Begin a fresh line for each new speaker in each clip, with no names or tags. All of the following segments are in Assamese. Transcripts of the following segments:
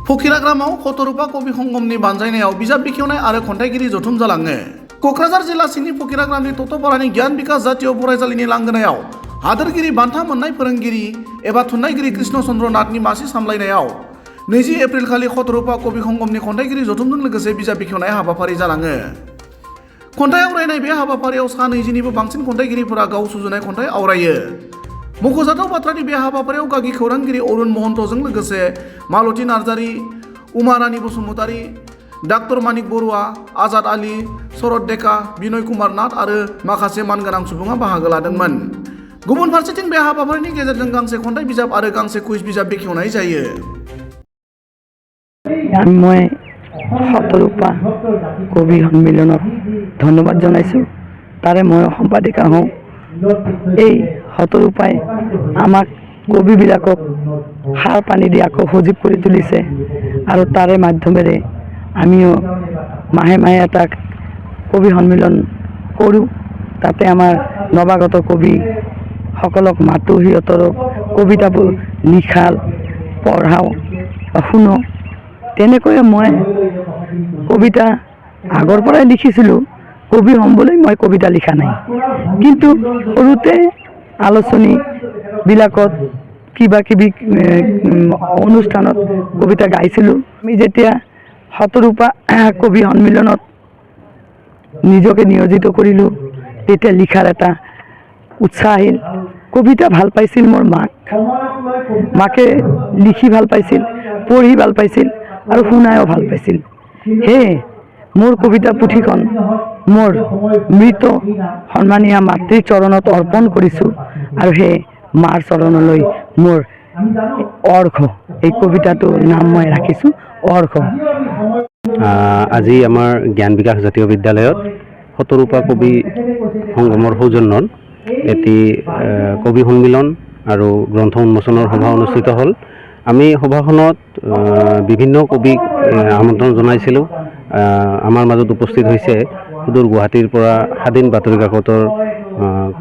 फकिराग्रामाव खतरुपा कवि संगमनि बानजायनायाव बिजाब बेखेवनाय आरो खन्थाइगिरि जथुम जालाङो। कक्राझार जिल्ला सिंनि फकिराग्रामनि टटपारानि गियान बिकास जातीय फरायसालिनि लांगोनायाव हादोरगिरि बान्था मोननाय फोरोंगिरि एबा थुनलाइगिरि कृष्ण चन्द्र नाथनि मासि सामलायनायाव 20 एप्रिल खालि खतरुपा कवि संगमनि खन्थाइगिरि जथुमजों लोगोसे बिजाब बेखेवनाय हाबाफारि जालाङो। खन्थाइ आवरायनाय बे हाबाफारियाव सा 20निबो बांसिन खन्थाइगिरिफोरा गाव सुजुनाय खन्थाइ आवरायो। मख'जाथाव बाथ्रानि बे हाबाफारियाव गागि खौरांगिरि अरुण महन्तजों लोगोसे मालती नार्जारी, उमा रानी बसुमतारी, डाक्टर मानिक बरुवा, आजाद आली, शरद डेका, बिनय कुमार नाथ आरो माखासे मानगोनां सुबुङा बाहागो लादोंमोन। गुबुन फारसेथिं बे हाबाफारिनि गेजेरजों गांसे खन्थाइ बिजाब आरो गांसे कुइज बिजाब बेखेवनाय जायो।
মই শতৰূপা কবি সন্মিলনত ধন্যবাদ জনাইছোঁ। তাৰে মই সম্পাদিকা হওঁ। এই শতৰূপাই আমাক কবিবিলাকক সাৰ পানী দি আকৌ সজীৱ কৰি তুলিছে আৰু তাৰে মাধ্যমেৰে আমিও মাহে মাহে এটা কবি সন্মিলন কৰোঁ। তাতে আমাৰ নৱাগত কবিসকলক মাতোঁ, সিহঁতক কবিতাবোৰ লিখাল পঢ়াওঁ বা শুনো। তেনেকৈয়ে মই কবিতা আগৰ পৰাই লিখিছিলোঁ। কবি হ'ম বুলি মই কবিতা লিখা নাই, কিন্তু সৰুতে আলোচনীবিলাকত কিবা কিবি অনুষ্ঠানত কবিতা গাইছিলোঁ। আমি যেতিয়া শতৰূপা কবি সন্মিলনত নিজকে নিয়োজিত কৰিলোঁ, তেতিয়া লিখাৰ এটা উৎসাহ আহিল। কবিতা ভাল পাইছিল মোৰ মাকে লিখি ভাল পাইছিল, পঢ়ি ভাল পাইছিল আৰু শুনায়ো ভাল পাইছিল। সেয়ে মোৰ কবিতা পুথিখন মোৰ মৃত সন্মানীয়া মাতৃৰ চৰণত অৰ্পণ কৰিছোঁ আৰু সেই মাৰ চৰণলৈ মোৰ অৰ্ঘ, এই কবিতাটোৰ নাম মই ৰাখিছোঁ অৰ্ঘ।
আজি আমাৰ জ্ঞান বিকাশ জাতীয় বিদ্যালয়ত শতৰূপা কবি সংগমৰ সৌজন্যত এটি কবি সন্মিলন আৰু গ্ৰন্থ উন্মোচনৰ সভা অনুষ্ঠিত হ'ল। আমি সভাখনত বিভিন্ন কবিক আমন্ত্ৰণ জনাইছিলোঁ। আমাৰ মাজত উপস্থিত হৈছে সুদূৰ গুৱাহাটীৰ পৰা স্বাধীন বাতৰি কাকতৰ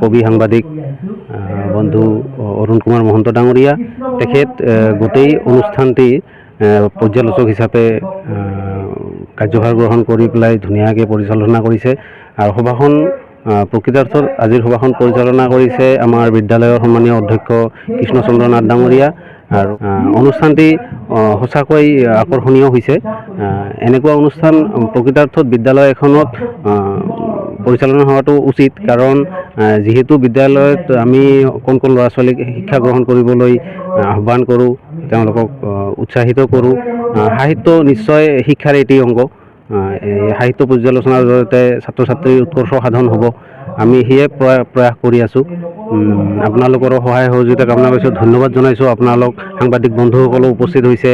কবি সাংবাদিক বন্ধু অৰুণ কুমাৰ মহন্ত ডাঙৰীয়া। তেখেত গোটেই অনুষ্ঠানটি পৰ্যালোচক হিচাপে কাৰ্যভাৰ গ্ৰহণ কৰি পেলাই ধুনীয়াকৈ পৰিচালনা কৰিছে আৰু সভাখন প্ৰকৃতাৰ্থত আজিৰ সভাখন পৰিচালনা কৰিছে আমাৰ বিদ্যালয়ৰ সন্মানীয় অধ্যক্ষ কৃষ্ণ চন্দ্ৰ নাথ ডাঙৰীয়া। আৰু অনুষ্ঠানটি সঁচাকৈ আকৰ্ষণীয় হৈছে। এনেকুৱা অনুষ্ঠান প্ৰকৃতাৰ্থত বিদ্যালয় এখনত পৰিচালনা হোৱাটো উচিত, কাৰণ যিহেতু বিদ্যালয়ত আমি কণ কণ ল'ৰা ছোৱালীক শিক্ষা গ্ৰহণ কৰিবলৈ আহ্বান কৰোঁ, তেওঁলোকক উৎসাহিত কৰোঁ। সাহিত্য নিশ্চয় শিক্ষাৰ এটি অংগ। সাহিত্য পৰ্যালোচনাৰ জৰিয়তে ছাত্ৰ ছাত্ৰীৰ উৎকৰ্ষ সাধন হ'ব। আমি সেয়ে প্ৰয়াস কৰি আছোঁ। আপোনালোকৰো সহায় সহযোগিতা কামনা কৰিছোঁ। ধন্যবাদ জনাইছোঁ। আপোনালোক সাংবাদিক বন্ধুসকলো উপস্থিত হৈছে।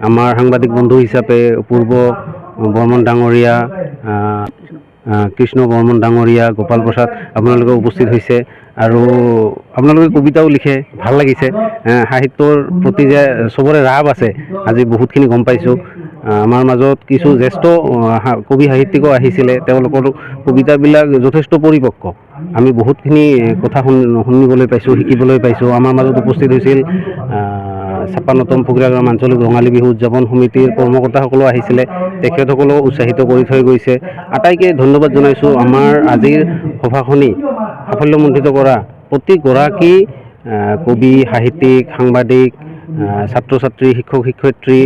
আমাৰ সাংবাদিক বন্ধু হিচাপে পূৰ্ব বৰ্মন ডাঙৰীয়া, কৃষ্ণ বৰ্মন ডাঙৰীয়া, গোপাল প্ৰসাদ, আপোনালোকে উপস্থিত হৈছে আৰু আপোনালোকে কবিতাও লিখে, ভাল লাগিছে। সাহিত্যৰ প্ৰতি যে চবৰে ৰাপ আছে আজি বহুতখিনি গম পাইছোঁ। আমাৰ মাজত কিছু জ্যেষ্ঠ কবি সাহিত্যিকো আহিছিলে, তেওঁলোকৰ কবিতাবিলাক যথেষ্ট পৰিপক্ক। আমি বহুতখিনি কথা শুনিবলৈ পাইছোঁ, শিকিবলৈ পাইছোঁ। আমাৰ মাজত উপস্থিত হৈছিল 56তম ফকিৰাগ্ৰাম আঞ্চলিক ৰঙালী বিহু উদযাপন সমিতিৰ কৰ্মকৰ্তাসকলো আহিছিলে, তেখেতসকলেও উৎসাহিত কৰি থৈ গৈছে। আটাইকে ধন্যবাদ জনাইছোঁ। আমাৰ আজিৰ সভাখনি সাফল্যমণ্ডিত কৰা প্ৰতিগৰাকী কবি, সাহিত্যিক, সাংবাদিক, ছাত্ৰ ছাত্ৰী, শিক্ষক শিক্ষয়িত্ৰী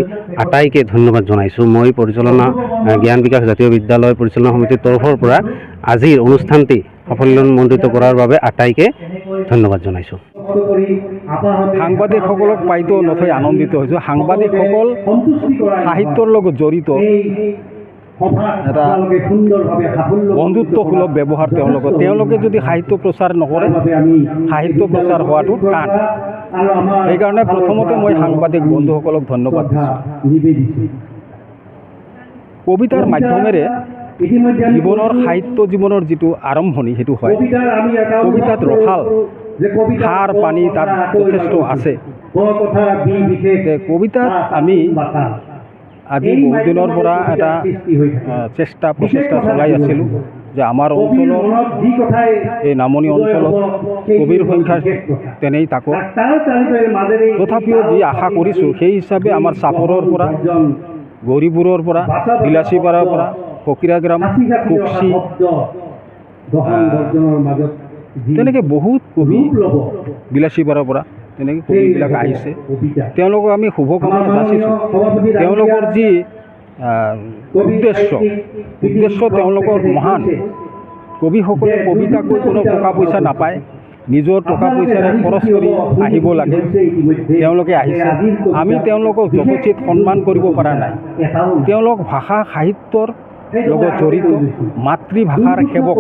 আটাইকে ধন্যবাদ জনাইছোঁ। মই পৰিচালনা জ্ঞান বিকাশ জাতীয় বিদ্যালয় পৰিচালনা সমিতিৰ তৰফৰ পৰা আজিৰ অনুষ্ঠানটি সাফল্যমণ্ডিত কৰাৰ বাবে আটাইকে ধন্যবাদ জনাইছোঁ।
সাংবাদিকসকলক পাইতো নথৈ আনন্দিত হৈছোঁ। সাংবাদিকসকল সাহিত্যৰ লগত জড়িত, এটা বন্ধুত্বসুলভ ব্যৱহাৰ তেওঁলোকে যদি সাহিত্য প্ৰচাৰ নকৰে, সাহিত্য প্ৰচাৰ হোৱাটো টান। সেইকাৰণে প্ৰথমতে মই সাংবাদিক বন্ধুসকলক ধন্যবাদ দিছোঁ। কবিতাৰ মাধ্যমেৰে জীৱনৰ সাহিত্য জীৱনৰ যিটো আৰম্ভণি সেইটো হয়। কবিতাত ৰসাল সাৰ পানী তাত যথেষ্ট আছে। কবিতাত আমি আজি বহুদিনৰ পৰা এটা প্ৰচেষ্টা চলাই আছিলোঁ যে আমাৰ অঞ্চলৰ এই নামনি অঞ্চলত কবিৰ সংখ্যা তেনেই তাকো তথাপিও যি আশা কৰিছোঁ সেই হিচাপে আমাৰ চাপৰৰ পৰা গৌৰীপুৰৰ পৰা বিলাচীপাৰাৰ পৰা ফকীৰাগ্ৰাম কুকচি তেনেকৈ বহুত কবি বিলাচীপাৰাৰ পৰা তেনেকৈ কবিবিলাক আহিছে তেওঁলোকক আমি শুভকামনা যাচিছোঁ তেওঁলোকৰ যি উদ্দেশ্য তেওঁলোকৰ মহান কবিসকলে কবিতা কৈ কোনো টকা পইচা নাপায় নিজৰ টকা পইচাৰে খৰচ কৰি আহিব লাগে তেওঁলোকে আহিছে আমি তেওঁলোকক যথোচিত সন্মান কৰিব পৰা নাই তেওঁলোক ভাষা সাহিত্যৰ লগত জড়িত মাতৃভাষাৰ সেৱক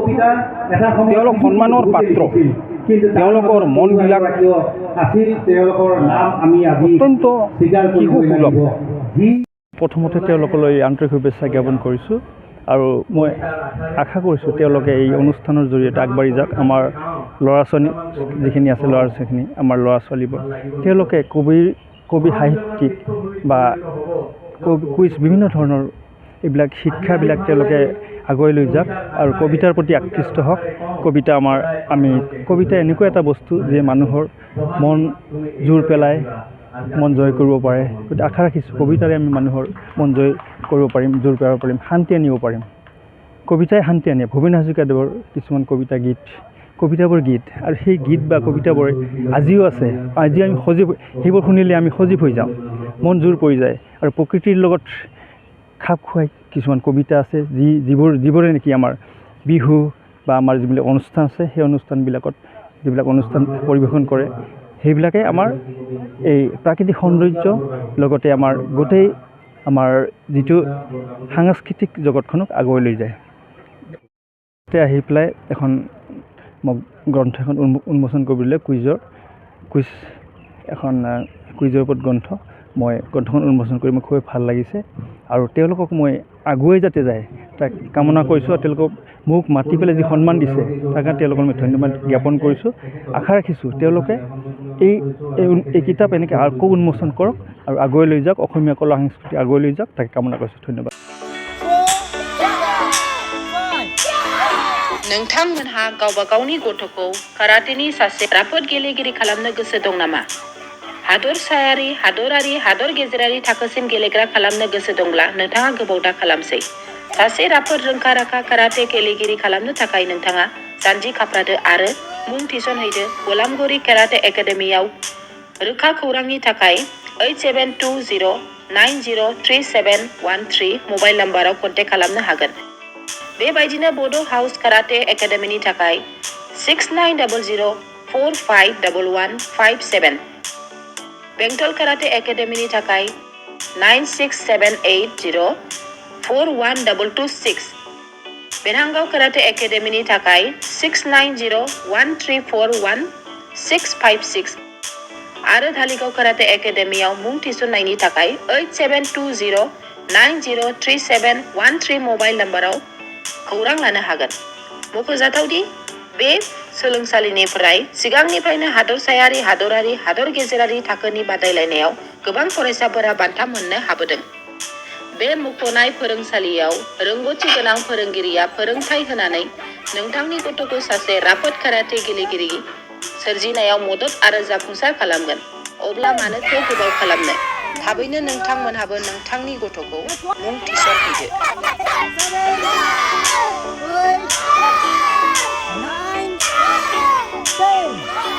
তেওঁলোক সন্মানৰ পাত্ৰ তেওঁলোকৰ মনবিলাক অত্যন্ত শিশুসুলভ
প্ৰথমতে তেওঁলোকলৈ আন্তৰিক শুভেচ্ছা জ্ঞাপন কৰিছোঁ আৰু মই আশা কৰিছোঁ তেওঁলোকে এই অনুষ্ঠানৰ জৰিয়তে আগবাঢ়ি যাওক আমাৰ ল'ৰা ছোৱালী যিখিনি আছে ল'ৰা ছোৱালীখিনি আমাৰ ল'ৰা ছোৱালীবোৰ তেওঁলোকে কবি সাহিত্যিক বা কুইজ বিভিন্ন ধৰণৰ এইবিলাক শিক্ষাবিলাক তেওঁলোকে আগুৱাই লৈ যাওক আৰু কবিতাৰ প্ৰতি আকৃষ্ট হওক কবিতা এনেকুৱা এটা বস্তু যে মানুহৰ মন জোৰ পেলায় মন জয় কৰিব পাৰে গতিকে আশা ৰাখিছোঁ কবিতাৰে আমি মানুহৰ মন জয় কৰিব পাৰিম জোৰ পেলাব পাৰিম শান্তি আনিব পাৰিম কবিতাই শান্তি আনে ভূপেন হাজৰিকাদেৱৰ কিছুমান কবিতাবোৰ গীত আৰু সেই গীত বা কবিতাবোৰ আজিও আছে আজি আমি সেইবোৰ শুনিলে আমি সজীৱ হৈ যাওঁ মন জোৰ পৰি যায় আৰু প্ৰকৃতিৰ লগত খাপ খুৱাই কিছুমান কবিতা আছে যিবোৰে নেকি আমাৰ বিহু বা আমাৰ যিবিলাক অনুষ্ঠান আছে সেই অনুষ্ঠানবিলাকত যিবিলাক অনুষ্ঠান পৰিৱেশন কৰে সেইবিলাকে আমাৰ এই প্ৰাকৃতিক সৌন্দৰ্য লগতে আমাৰ গোটেই আমাৰ যিটো সাংস্কৃতিক জগতখনক আগুৱাই লৈ যায় তাতে আহি পেলাই এখন মই গ্ৰন্থ এখন উন্মোচন কৰিবলৈ কুইজৰ ওপৰত গ্ৰন্থ মই গ্ৰন্থখন উন্মোচন কৰি মোৰ খুবেই ভাল লাগিছে আৰু তেওঁলোকক মই আগুৱাই যাতে যায় তাক কামনা কৰিছোঁ আৰু তেওঁলোকক মোক মাতি পেলাই যি সন্মান দিছে তাৰ কাৰণে তেওঁলোকক মই ধন্যবাদ জ্ঞাপন কৰিছোঁ আশা ৰাখিছোঁ তেওঁলোকে এই কিতাপ এনেকৈ আকৌ উন্মোচন কৰক আৰু আগুৱাই লৈ যাওক অসমীয়া কলা সংস্কৃতি আগুৱাই লৈ যাওক তাকে কামনা কৰিছোঁ ধন্যবাদ
नोंथांमोनहा गावबा गावनि गथ'खौ काराटेनि सासे राफोद गेलेगिरि खालामनो गोसो दं नामा? हादरसायारि, हादरारि, हादर गेजेरारि थाखोसिम गेलेग्रा खालामनो गोसो दंब्ला नोंथाङा गोबाव दा खालामसै। सासे राफोद रोंखा-राखा काराटे गेलेगिरि खालामनो थाखाय नोंथाङा जानजि खाफ्रादो आरो मुं थिसनहैदो गलामगुरि काराटे एकाडेमियाव। रोखा खौरांनि थाखाय 8720903713 मबाइल नाम्बाराव कन्टेक्ट खालामनो हागोन। बेबायदिनो बड' हाउस काराटे एकाडेमिनि थाखाय 6900451157 बेंटल काराटे एकाडेमिनि थाखाय 9678041226 बेरहांगाव काराटे एकाडेमिनि थाखाय 6901341656 आरो धालिगाव काराटे एकाडेमियाव मुं थिसननायनि थाखाय 8720903713 मबाइल नाम्बाराव खौरां लानो हागोन। मख'जाथावदि बे सोलोंसालिनिफ्राय सिगांनिफ्रायनो हादरसायारि, हादरारि, हादर गेजेरारि थाखोनि बादायलायनायाव गोबां फरायसाफोरा बान्था मोननो हाबोदों। बे मुंख'नाय फोरोंसालियाव रोंग'थि गोनां फोरोंगिरिया फोरोंथाय होनानै नोंथांनि गथ'खौ सासे राफोद काराटे गेलेगिरि सोरजिनायाव मदद आरो जाफुंसार खालामगोन। अब्ला मानोथो गोबाव खालामनो? थाबैनो नोंथांमोनहाबो नोंथांनि गथ'खौ मुं थिसनहैदो।
9, 10